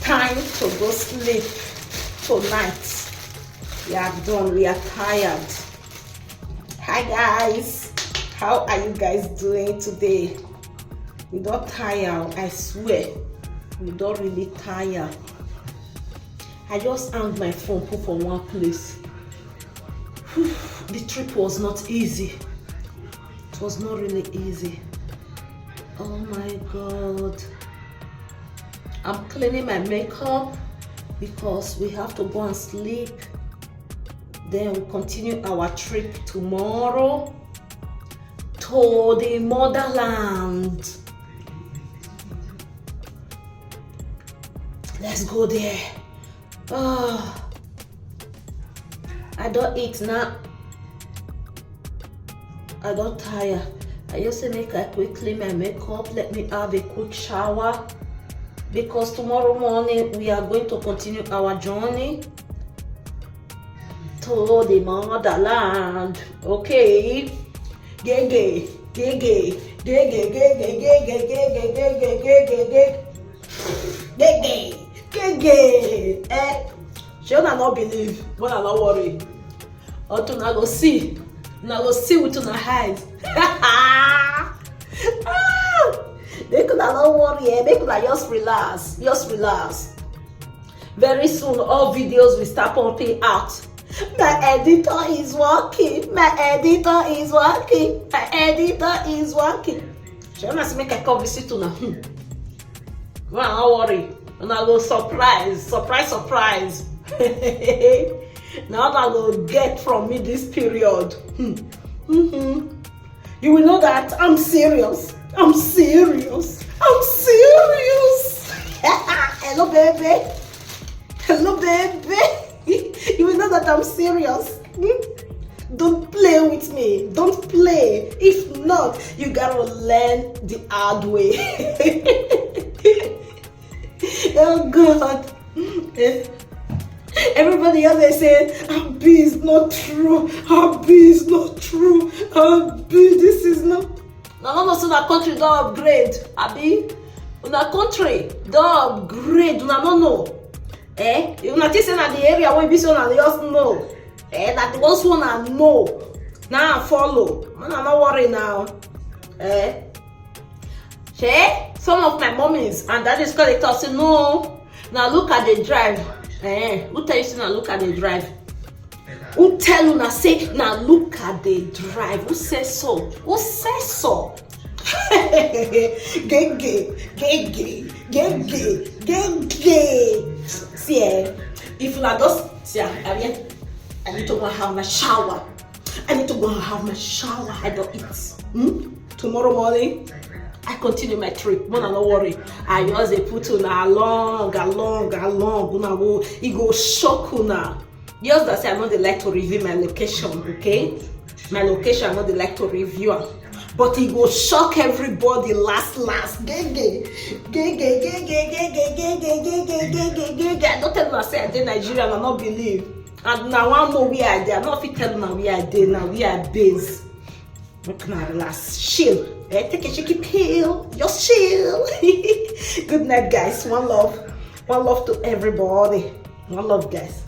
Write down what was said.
time to go sleep tonight. We are done. We are tired. Hi guys, how are you guys doing today? We don't tire, I swear. We don't really tire. I just hung my phone put for one place. The trip was not easy. It was not really easy. Oh my God. I'm cleaning my makeup because we have to go and sleep. Then we'll continue our trip tomorrow to the motherland. Let's go there. Oh, I don't eat now. I don't tire. I just say make I quickly my makeup. Let me have a quick shower because tomorrow morning we are going to continue our journey to the motherland. Okay. Gege, gege, gege, gege, gege, gege, gege, gege, gege, gege. She not believe, but I not worry. Or to now go see. Now go see with your eyes. They could not worry, they could just relax. Just relax. Very soon all videos will start pumping out. My editor is working. My editor is working. My editor is working. She must make a call visit to now. Well, don't worry. And I go surprise. Now I will get from me this period. You will know that I'm serious. I'm serious. Hello, baby. Hello, baby. You will know that I'm serious. Don't play with me. Don't play. If not, you gotta learn the hard way. Oh God. Everybody else they say, Abi is not true. Abi is not true. Abi, this is not. No, so that country don't upgrade. Abi, that country don't upgrade. No. You not say that the area won't be so that just know. That the ones wanna know. Now follow. I'm not worry now. Some of my mommies and daddies call it say no. Now look at the drive. Who tell you say now look at the drive? Who tell you now say now look at the drive? Who says so? Who says so? Gege. See, if you are just see, I need to go and have my shower. I don't eat. Tomorrow morning, I continue my trip. No, don't worry. I just put una along. Una go. It go shock una. Just that say I not like to review my location. Okay, my location I not like to review. But it will shock everybody last. Gege. I don't tell you I say I did Nigeria and I not believe. And now I know we are there. I not fit tell you now we are there. Now we are base. Look now, relax, chill. Take a shaky pill. Just chill. Good night, guys. One love to everybody. One love, guys.